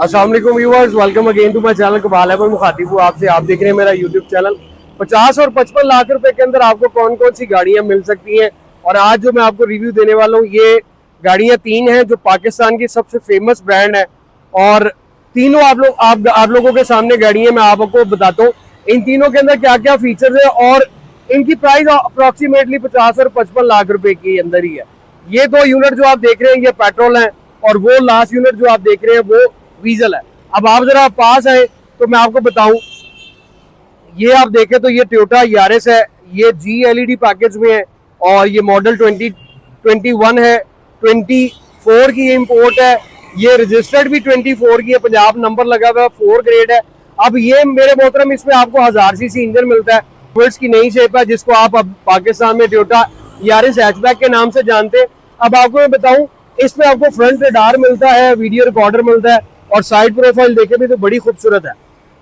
अस्सलाम वालेकुम viewers, welcome again to my channel कमाल है पर मुखातिब हूँ आपसे। आप देख रहे हैं मेरा यूट्यूब चैनल। 50 और 55 लाख रुपए के अंदर आपको कौन कौन सी गाड़ियां मिल सकती हैं, और आज जो मैं आपको रिव्यू देने वाला हूँ ये गाड़ियां तीन हैं जो पाकिस्तान की सबसे फेमस ब्रांड है, और तीनों आप लोगों के सामने गाड़ियां मैं आपको बताता हूँ इन तीनों के अंदर क्या क्या फीचर्स है, और इनकी प्राइस अप्रोक्सीमेटली 50 और 55 लाख रुपए के अंदर ही है। ये दो यूनिट जो आप देख रहे हैं ये पेट्रोल है, और वो लास्ट यूनिट जो आप देख रहे हैं वो डीजल है। अब आप जरा पास आए तो मैं आपको बताऊं, ये आप देखें तो ये टोयोटा यारिस है, ये GLED पैकेज में है, और ये मॉडल 2021 है, 24 की इंपोर्ट है, ये रजिस्टर्ड भी 24 की है, पंजाब नंबर लगा हुआ है, 4 ग्रेड है। अब ये मेरे मोहतरम इसमें आपको 1000 सीसी इंजन मिलता है, वर्ल्ड की नई शेप है जिसको आप अब पाकिस्तान में टोयोटा यारिस हैचबैक के नाम से जानते हैं। अब आपको मैं बताऊं, इसमें आपको फ्रंट रडार मिलता है, वीडियो रिकॉर्डर मिलता है, और साइड प्रोफाइल देखे भी तो बड़ी खूबसूरत है।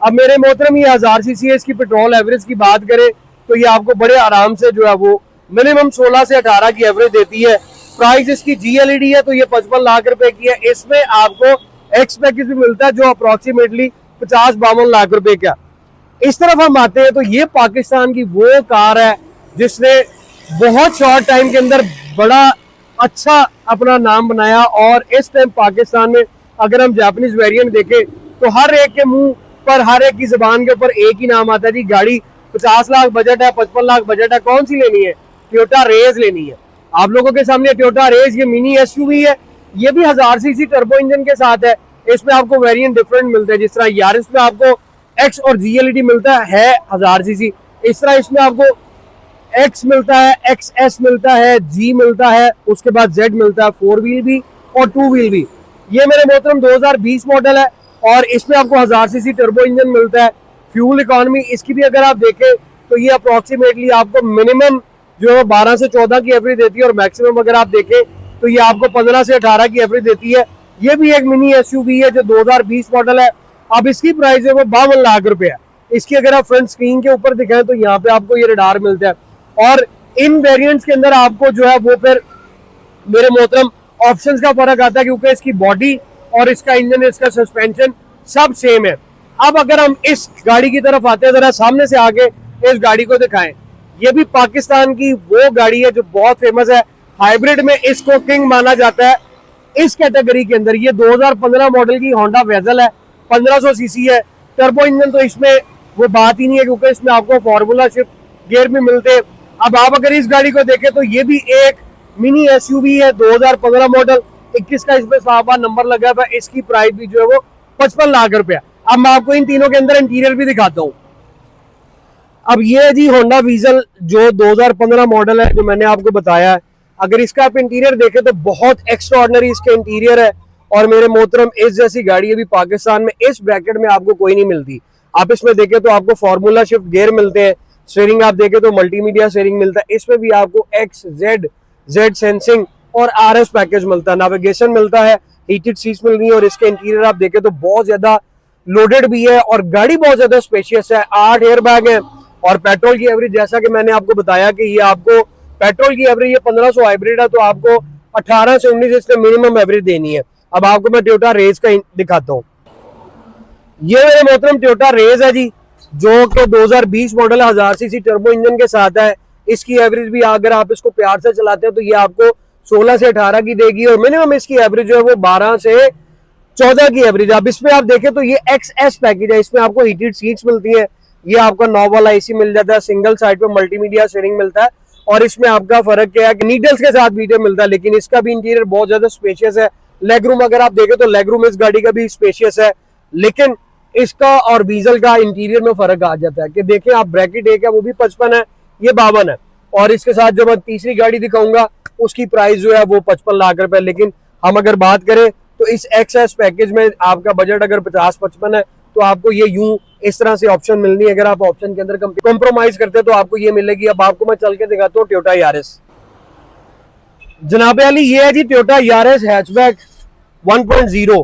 अब मेरे मोहतरम ये 1000 सीसी है, इसकी पेट्रोल एवरेज की बात करें तो ये आपको बड़े आराम से जो है वो मिनिमम 16 से 18 की एवरेज देती है। प्राइस इसकी GLED है तो ये 55 लाख रुपए की है। इसमें आपको एक्स पैकेज भी मिलता है जो अप्रोक्सीमेटली 50-52 लाख रुपए का। इस तरफ हम आते हैं तो ये पाकिस्तान की वो कार है जिसने बहुत शॉर्ट टाइम के अंदर बड़ा अच्छा अपना नाम बनाया, और इस टाइम पाकिस्तान में अगर हम जापानीज वेरिएंट देखें तो हर एक के मुंह पर, हर एक की जुबान के ऊपर एक ही नाम आता है जी, गाड़ी 50 लाख बजट है, 55 लाख बजट है, कौन सी लेनी है? टोयोटा रेज लेनी है। आप लोगों के सामने टोयोटा रेज, ये मिनी SUV है, ये भी 1000 सीसी टर्बो इंजन के साथ है। इसमें आपको वेरिएंट डिफरेंट मिलते हैं, जिस तरह यारिस में आपको X और GLED मिलता है 1000 सीसी, इस तरह इसमें आपको X मिलता है, XS मिलता है, G मिलता है, उसके बाद Z मिलता है, 4 व्हील भी और 2 व्हील भी। ये मेरे मोहतरम 2020 मॉडल है, और इसमें आपको 1000 सीसी टर्बो इंजन मिलता है। फ्यूल इकोनॉमी इसकी भी अगर आप देखें तो ये अप्रोक्सीमेटली आपको मिनिमम जो है 12 से 14 की एवरेज देती है, और मैक्सिमम अगर आप देखें तो ये आपको 15 से 18 की एवरेज देती है। ये भी एक मिनी SUV है जो 2020 मॉडल है। अब इसकी प्राइस है वो 52 लाख रुपए है। इसकी अगर आप फ्रंट स्क्रीन के ऊपर दिखाएं तो यहाँ पे आपको ये रडार मिलता है, और इन वेरिएंट्स के अंदर आपको जो है वो फिर मेरे मोहतरम ऑप्शंस का फर्क आता है, क्योंकि इसकी बॉडी और इसका इंजन, इसका सस्पेंशन सब सेम है। अब अगर हम इस गाड़ी की तरफ आते हैं, जरा सामने से आगे इस गाड़ी को दिखाएं, ये भी पाकिस्तान की वो गाड़ी है जो बहुत फेमस है, हाइब्रिड में इसको किंग माना जाता है इस कैटेगरी के अंदर। ये 2015 मॉडल की होंडा वेजल है, 1500 सीसी है, टर्बो इंजन तो इसमें वो बात ही नहीं है, क्योंकि इसमें आपको फॉर्मूला शिफ्ट गियर भी मिलते हैं। अब आप अगर इस गाड़ी को देखें तो ये भी एक मिनी SUV है, 2015 मॉडल, 21 का इसमें साहबा नंबर लगा हुआ है। इसकी प्राइस भी जो है वो 55 लाख रुपया। अब मैं आपको इन तीनों के अंदर इंटीरियर भी दिखाता हूँ। अब ये जी होंडा वीजल जो 2015 मॉडल है जो मैंने आपको बताया है, अगर इसका आप इंटीरियर देखें तो बहुत एक्स्ट्राऑर्डिनरी इसके इंटीरियर है, और मेरे मोहतरम इस जैसी गाड़ी अभी पाकिस्तान में इस ब्रैकेट में आपको कोई नहीं मिलती। आप इसमें देखें तो आपको फॉर्मूला शिफ्ट गियर मिलते हैं, स्टीयरिंग आप देखें तो मल्टीमीडिया स्टीयरिंग मिलता है, इसमें भी आपको X, Z सेंसिंग और RS पैकेज मिलता है, नेविगेशन मिलता है, हीटेड सीट्स मिल रही है, और इसके इंटीरियर आप देखें तो बहुत ज्यादा लोडेड भी है, और गाड़ी बहुत ज्यादा स्पेशियस है। 8 एयर बैग है, और पेट्रोल की एवरेज जैसा कि मैंने आपको बताया कि ये आपको पेट्रोल की एवरेज ये 1500 हाइब्रिड है, तो आपको 18 से 19 इसमें मिनिमम एवरेज देनी है। अब आपको मैं टोयोटा रेज का दिखाता हूँ। ये मेरे मोहतरम टोयोटा रेज है जी, जो कि 2020 मॉडल 1000 सीसी टर्बो इंजन के साथ है। इसकी एवरेज भी अगर आप इसको प्यार से चलाते हैं तो ये आपको 16 से 18 की देगी, और मिनिमम इसकी एवरेज जो है वो 12 से 14 की एवरेज। अब इसमें आप देखें तो ये XS पैकेज है, इसमें आपको हीटेड सीट्स मिलती है, ये आपका नॉब वाला AC मिल जाता है, सिंगल साइड पे मल्टीमीडिया स्टीयरिंग मिलता है, और इसमें आपका फर्क क्या है कि नीडल्स के साथ वीडियो मिलता है, लेकिन इसका भी इंटीरियर बहुत ज्यादा स्पेशियस है। लेग रूम अगर आप देखें तो लेग रूम इस गाड़ी का भी स्पेशियस है, लेकिन इसका और डीजल का इंटीरियर में फर्क आ जाता है कि देखें आप ब्रैकेट एक है वो भी 55 है, ये 52 है, और इसके साथ जो मैं तीसरी गाड़ी दिखाऊंगा उसकी प्राइस जो है वो 55 लाख रुपए। लेकिन हम अगर बात करें तो इस XS पैकेज में आपका बजट अगर 50-55 है तो आपको ये यूं इस तरह से ऑप्शन मिलनी है। अगर आप ऑप्शन के अंदर कॉम्प्रोमाइज करते हैं तो आपको ये मिलेगी। अब आपको मैं चल के दिखाता हूँ टोयोटा यारिस। जनाबे अली ये है जी टोयोटा यारिस हैचबैक 1.0।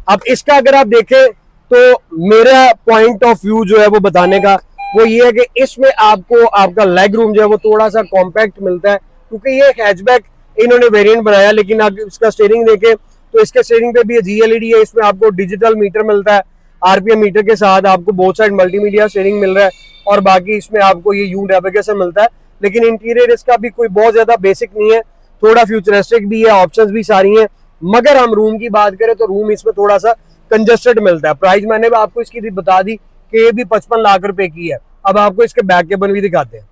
अब इसका अगर आप देखें तो मेरा पॉइंट ऑफ व्यू जो है वो बताने का वो ये है कि इसमें आपको आपका लेग रूम जो है वो थोड़ा सा कॉम्पैक्ट मिलता है, क्योंकि ये हैचबैक इन्होंने वेरिएंट बनाया, लेकिन आप इसका स्टीयरिंग देखें तो इसके स्टीयरिंग पे भी GLED है, इसमें आपको डिजिटल मीटर मिलता है, RPM मीटर के साथ आपको बोथ साइड मल्टीमीडिया स्टीयरिंग मिल रहा है, और बाकी इसमें आपको ये U नेविगेशन मिलता है। लेकिन इंटीरियर इसका भी कोई बहुत ज्यादा बेसिक नहीं है, थोड़ा फ्यूचरिस्टिक भी है, ऑप्शंस भी सारी हैं। मगर हम रूम की बात करें तो रूम इसमें थोड़ा सा कंजस्टेड मिलता है। प्राइस मैंने भी आपको इसकी बता दी कि ये भी 55 लाख रुपए की है। अब आपको इसके बैक केबिन भी दिखाते हैं।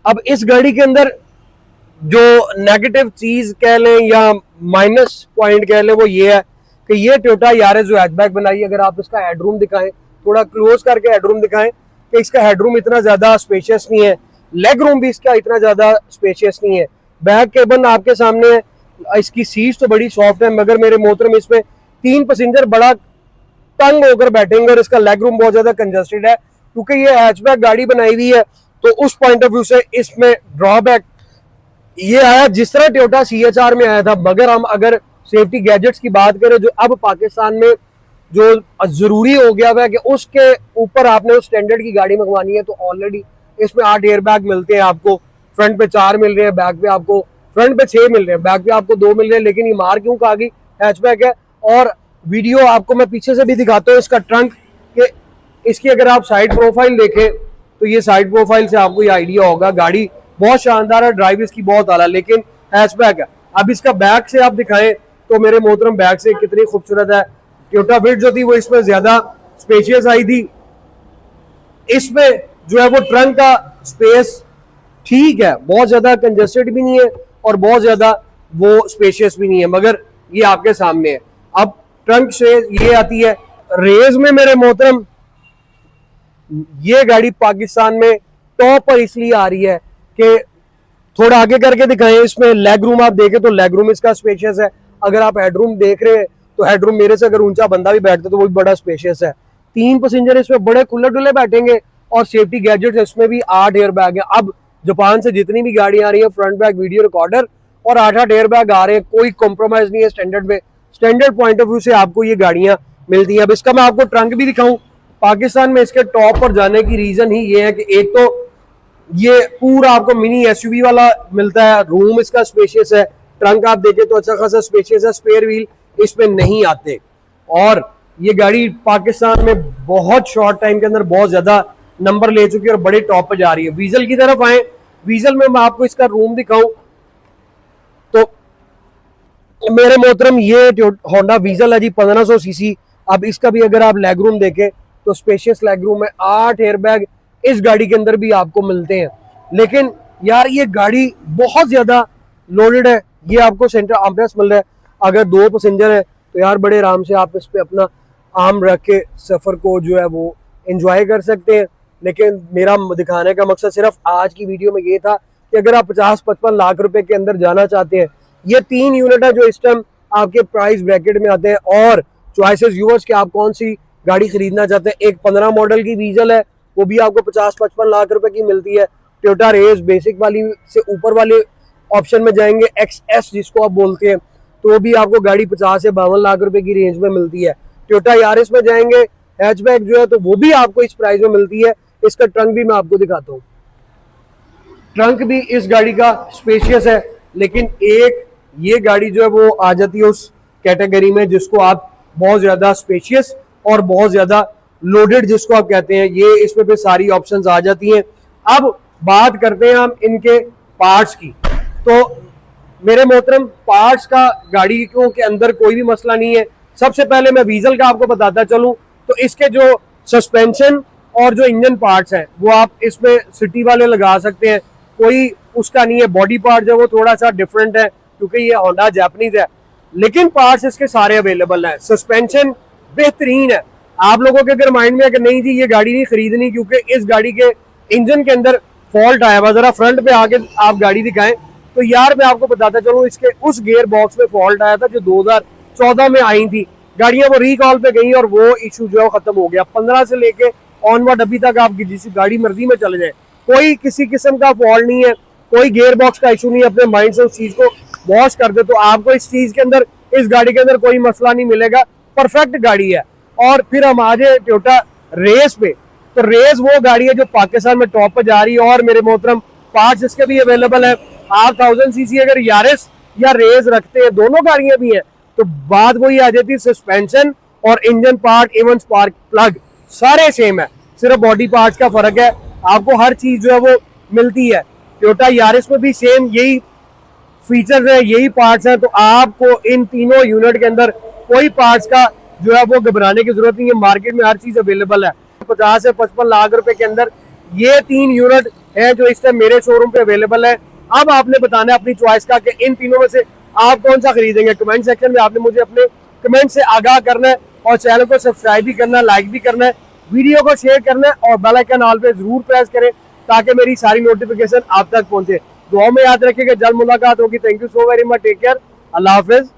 अब इस गाड़ी के अंदर जो नेगेटिव चीज कह लें या माइनस पॉइंट कह लें वो ये है कि ये टोयोटा यारिस जो हैचबैक बनाई, अगर आप इसका हेडरूम दिखाएं, थोड़ा क्लोज करके हेडरूम दिखाएं, कि इसका हेडरूम इतना ज्यादा स्पेशियस नहीं है, लेग रूम भी इसका इतना ज्यादा स्पेशियस नहीं है। बैक केबिन आपके सामने है, इसकी सीट तो बड़ी सॉफ्ट है, मगर मेरे मोहतरम इसमें 3 पैसेंजर बड़ा तंग होकर बैठेंगे, और इसका लेग रूम बहुत ज्यादा कंजस्टेड है। क्योंकि ये हैचबैक गाड़ी बनाई हुई है, तो उस पॉइंट ऑफ व्यू से इसमें ड्रॉबैक ये आया जिस तरह टोयोटा CHR में आया था। मगर हम अगर सेफ्टी गैजेट्स की बात करें, जो अब पाकिस्तान में जो जरूरी हो गया है कि उसके ऊपर आपने उस स्टैंडर्ड की गाड़ी मंगवानी है, तो ऑलरेडी इसमें 8 एयर बैग मिलते हैं आपको। फ्रंट पे 4 मिल रहे हैं, बैक पे आपको फ्रंट पे 6 मिल रहे हैं, बैक पे आपको 2 मिल रहे हैं। लेकिन ये मार क्यों खा गई, हैचबैक है। और वीडियो आपको मैं पीछे से भी दिखाता हूँ इसका ट्रंक, कि इसकी अगर आप साइड प्रोफाइल देखें तो ये साइड प्रोफाइल से आपको ये आइडिया होगा, गाड़ी बहुत शानदार है, ड्राइव इसकी बहुत आला, लेकिन हैचबैक है। अब इसका बैक से आप दिखाएं तो मेरे मोहतरम बैक से कितनी खूबसूरत है। टोयोटा फिट जो थी वो इसमें ज्यादा स्पेशियस आई थी, इसमें जो है वो ट्रंक का स्पेस ठीक है, बहुत ज्यादा कंजस्टेड भी नहीं है और बहुत ज्यादा वो स्पेशियस भी नहीं है, मगर ये आपके सामने है। अब ट्रंक से ये आती है रेस में मेरे मोहतरम, ये गाड़ी पाकिस्तान में टॉप पर इसलिए आ रही है कि थोड़ा आगे करके दिखाएं, इसमें लेग रूम आप देखें तो लेग रूम इसका स्पेशियस है। अगर आप हेडरूम देख रहे हैं तो हेडरूम मेरे से अगर ऊंचा बंदा भी बैठता तो वो भी बड़ा स्पेशियस है। 3 पैसेंजर इसमें बड़े खुले डुले बैठेंगे, और सेफ्टी गैजेट्स इसमें भी 8 एयर बैग है। अब जापान से जितनी भी गाड़ियां आ रही है, फ्रंट बैक वीडियो रिकॉर्डर और 8 एयर बैग आ रहे हैं, कोई कॉम्प्रोमाइज नहीं है स्टैंडर्ड में। स्टैंडर्ड पॉइंट ऑफ व्यू से आपको ये गाड़ियां मिलती हैं। अब इसका मैं आपको ट्रंक भी दिखाऊं। पाकिस्तान में इसके टॉप पर जाने की रीजन ही ये है कि एक तो ये पूरा आपको मिनी SUV वाला मिलता है, रूम इसका स्पेशियस है, ट्रंक आप देखें तो अच्छा खासा स्पेशियस है, स्पेयर व्हील इसमें नहीं आते, और ये गाड़ी पाकिस्तान में बहुत शॉर्ट टाइम के अंदर बहुत ज्यादा नंबर ले चुकी है और बड़े टॉप पर जा रही है। वीजल की तरफ आए, वीजल में मैं आपको इसका रूम दिखाऊं तो मेरे मोहतरम ये होंडा वीजल है जी, 1500 सीसी। अब इसका भी अगर आप लेग रूम देखें तो स्पेशियस लेग रूम है, 8 एयर बैग इस गाड़ी के अंदर भी आपको मिलते हैं। लेकिन यार ये गाड़ी बहुत ज्यादा लोडेड है। ये आपको सेंटर आर्मरेस्ट मिल रहा है, अगर 2 पैसेंजर है तो यार बड़े आराम से आप इस पे अपना आर्म रख के सफर को जो है वो एंजॉय कर सकते हैं। लेकिन मेरा दिखाने का मकसद सिर्फ आज की वीडियो में ये था कि अगर आप 50-55 लाख रुपए के अंदर जाना चाहते हैं, ये 3 यूनिट है जो इस टाइम आपके प्राइस ब्रैकेट में आते हैं, और चॉइसेस यूवर्स के आप कौन सी गाड़ी खरीदना चाहते हैं। एक 15 मॉडल की वीजल है, वो भी आपको 50-55 लाख रुपए की मिलती है। टोयोटा रेस बेसिक वाली से ऊपर वाले ऑप्शन में जाएंगे, XS जिसको आप बोलते हैं, तो भी आपको गाड़ी 50 से 52 लाख रुपए की रेंज में मिलती है। टोयोटा यारिस में जाएंगे, हैचबैक जो है तो वो भी आपको इस प्राइस में मिलती है। इसका ट्रंक भी मैं आपको दिखाता हूँ, ट्रंक भी इस गाड़ी का स्पेशियस है। लेकिन एक ये गाड़ी जो है वो आ जाती है उस कैटेगरी में जिसको आप बहुत ज्यादा स्पेशियस और बहुत ज्यादा लोडेड जिसको आप कहते हैं, ये इसमें पे सारी ऑप्शंस आ जाती हैं। अब बात करते हैं हम इनके पार्ट्स की। तो मेरे मोहतरम पार्ट्स का गाड़ी के अंदर कोई भी मसला नहीं है। सबसे पहले मैं वीजल का आपको बताता चलूं तो इसके जो सस्पेंशन और जो इंजन पार्ट्स हैं वो आप इसमें सिटी वाले लगा सकते हैं, कोई उसका नहीं है। बॉडी पार्ट जो वो थोड़ा सा डिफरेंट है क्योंकि ये होंडा जापानीज है, लेकिन पार्ट्स इसके सारे अवेलेबल हैं। सस्पेंशन बेहतरीन है। आप लोगों के अगर माइंड में है कि नहीं जी ये गाड़ी नहीं खरीदनी क्योंकि इस गाड़ी के इंजन के अंदर फॉल्ट आया हुआ, जरा फ्रंट पे आके आप गाड़ी दिखाएं तो यार मैं आपको बताता चलूं इसके उस गियर बॉक्स में फॉल्ट आया था जो 2014 में आई थी गाड़ियां, वो रिकॉल पे गई और वो इशू जो है खत्म हो गया। 15 से लेके ऑनवर्ड अभी तक आप जिस गाड़ी मर्जी में चले जाए, कोई किसी किस्म का फॉल्ट नहीं है, कोई गियर बॉक्स का इशू नहीं है। अपने माइंड से उस चीज को वॉश कर दे तो आपको इस चीज के अंदर, इस गाड़ी के अंदर कोई मसला नहीं मिलेगा, परफेक्ट गाड़ी है। और फिर हम आ जाए टोयोटा रेस पे, तो रेस वो गाड़ी है जो पाकिस्तान में टॉप पे जा रही है और मेरे मोहतरम पार्ट्स इसके भी अवेलेबल है। आप 1000 सीसी अगर यारिस या रेस रखते हैं, दोनों गाड़ियां भी हैं, तो बात वही आ जाती है, सस्पेंशन और engine part even spark plug सारे सेम है, सिर्फ बॉडी पार्ट्स का फर्क है। आपको हर चीज जो है वो मिलती है। टोयोटा यारिस में भी सेम यही फीचर्स है, यही पार्ट्स हैं। तो आपको इन तीनों यूनिट के अंदर कोई पार्ट्स का जो है वो घबराने की जरूरत नहीं है। मार्केट में हर चीज अवेलेबल है। 50 से 55 लाख रुपए के अंदर ये 3 यूनिट है जो इस टाइम मेरे शोरूम पे अवेलेबल है। अब आपने बताना है अपनी चॉइस का कि इन तीनों में से आप कौन सा खरीदेंगे। कमेंट सेक्शन में आपने मुझे अपने कमेंट से आगाह करना है और चैनल को सब्सक्राइब भी करना है, लाइक भी करना है, वीडियो को शेयर करना है और बेल आइकन ऑल पे जरूर प्रेस करें ताकि मेरी सारी नोटिफिकेशन आप तक पहुंचे। दुआ में याद रखिएगा, जल्द मुलाकात होगी। Thank you so very much, take care, अल्लाह हाफिज।